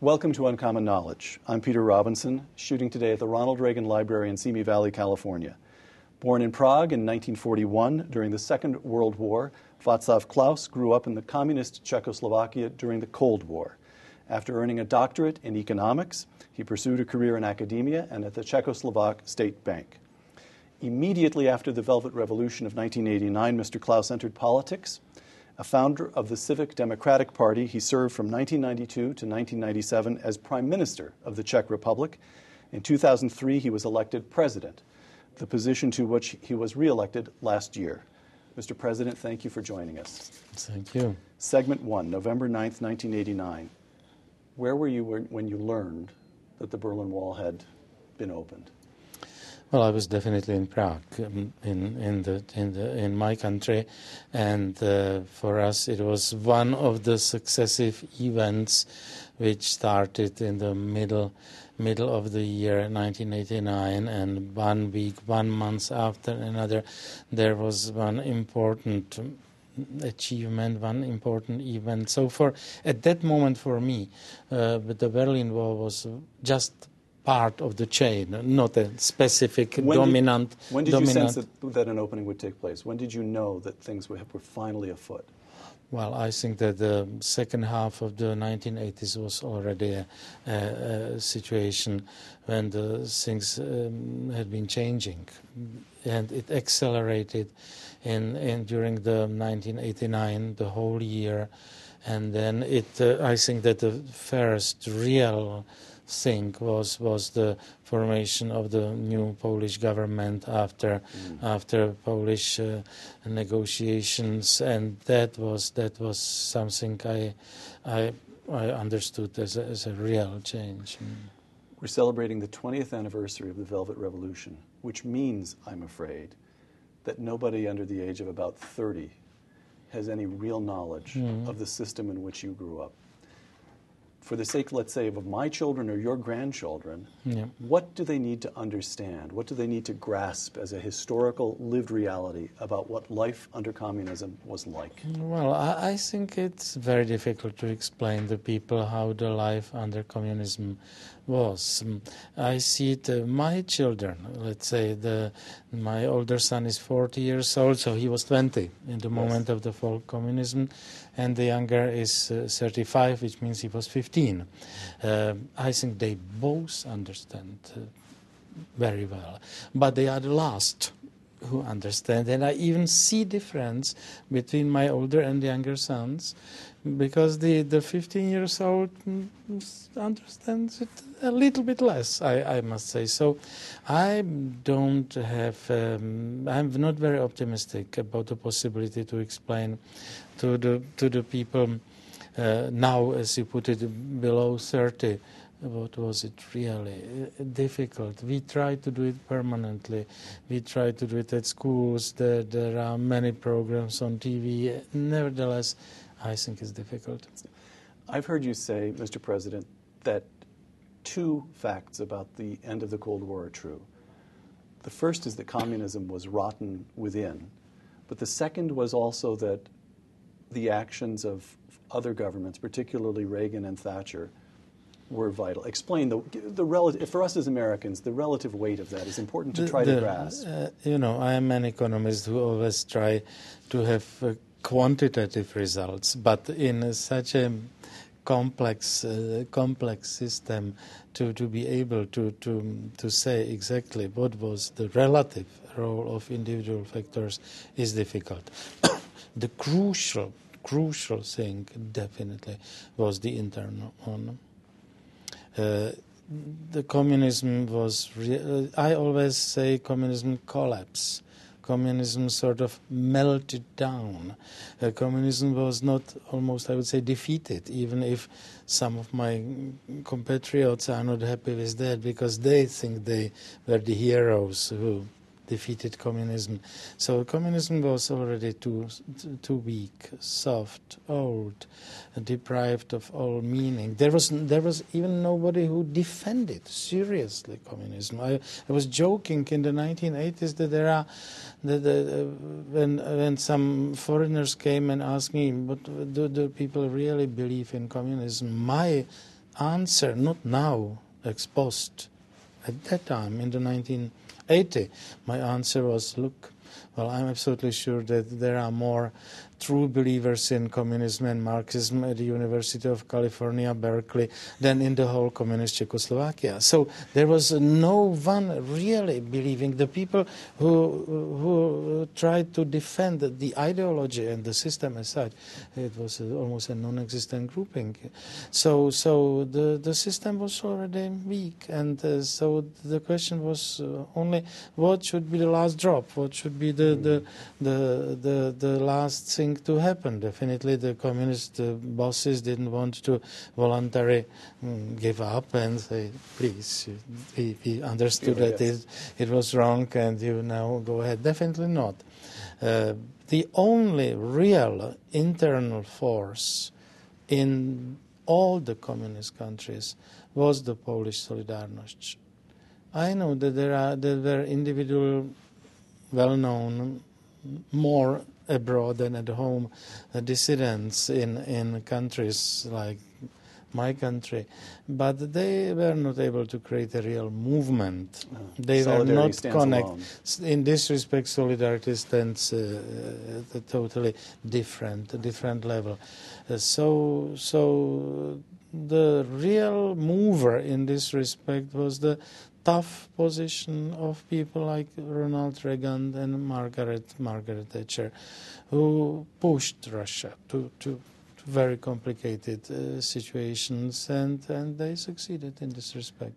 Welcome to Uncommon Knowledge. I'm Peter Robinson, shooting today at the Ronald Reagan Library in Simi Valley, California. Born in Prague in 1941 during the Second World War, Václav Klaus grew up in the communist Czechoslovakia during the Cold War. After earning a doctorate in economics, he pursued a career in academia and at the Czechoslovak State Bank. Immediately after the Velvet Revolution of 1989, Mr. Klaus entered politics. A founder of the Civic Democratic Party, he served from 1992 to 1997 as Prime Minister of the Czech Republic. In 2003, he was elected President, the position to which he was re-elected last year. Mr. President, thank you for joining us. Thank you. Segment 1, November 9th, 1989. Where were you when you learned that the Berlin Wall had been opened? Well, I was definitely in Prague, in my country, and for us it was one of the successive events which started in the middle of the year 1989, and 1 week, 1 month after another, there was one important achievement, one important event. So at that moment for me, the Berlin Wall was just part of the chain, not a specific dominant. When did you sense that an opening would take place? When did you know that things were finally afoot? Well, I think that the second half of the 1980s was already a situation when the things had been changing, and it accelerated during the 1989, the whole year, and then I think that the first real thing was the formation of the new Polish government after Polish negotiations, and that was something I understood as a real change. We're celebrating the 20th anniversary of the Velvet Revolution, which means, I'm afraid, that nobody under the age of about 30 has any real knowledge of the system in which you grew up. For the sake, let's say, of my children or your grandchildren, what do they need to understand? What do they need to grasp as a historical lived reality about what life under communism was like? Well, I think it's very difficult to explain to people how the life under communism was. I see it, my children, let's say, my older son is 40 years old, so he was 20 in the moment of the fall of communism, and the younger is 35, which means he was 15. I think they both understand very well, but they are the last who understand, and I even see difference between my older and younger sons, because the 15 years old understands it a little bit less, I must say. So I'm not very optimistic about the possibility to explain to the people now, as you put it, below 30, what was it really difficult. We try to do it permanently. We try to do it at schools. There are many programs on TV. Nevertheless, I think it's difficult. I've heard you say, Mr. President, that 2 facts about the end of the Cold War are true. The first is that communism was rotten within, but the second was also that the actions of other governments, particularly Reagan and Thatcher, were vital. Explain the relative, for us as Americans, the relative weight of that is important to try to grasp. I am an economist who always try to have quantitative results, but in such a complex system, to be able to say exactly what was the relative role of individual factors is difficult. The crucial thing definitely was the internal one. The communism was, I always say communism collapsed. Communism sort of melted down. Communism was not almost, I would say, defeated, even if some of my compatriots are not happy with that, because they think they were the heroes who defeated communism. So communism was already too weak, soft, old, deprived of all meaning. There was even nobody who defended seriously communism. I was joking in the 1980s that there are when some foreigners came and asked me, "But do people really believe in communism?" My answer, not now, ex post, at that time, in the 1980, my answer was, look, well, I'm absolutely sure that there are more true believers in communism and Marxism at the University of California, Berkeley, than in the whole communist Czechoslovakia. So there was no one really believing. The people who tried to defend the ideology and the system aside, it was almost a non-existent grouping. So the system was already weak, and so the question was only what should be the last drop, what should be the last thing to happen. Definitely the communist bosses didn't want to voluntarily give up and say, please, we understood that it was wrong and you now go ahead. Definitely not. The only real internal force in all the communist countries was the Polish Solidarność. I know that there were individual, well-known, more abroad than at home, dissidents in countries like my country, but they were not able to create a real movement. They were not connected. In this respect, solidarity stands at a totally different level. So the real mover in this respect was the tough position of people like Ronald Reagan and Margaret Thatcher, who pushed Russia to very complicated situations, and they succeeded in this respect.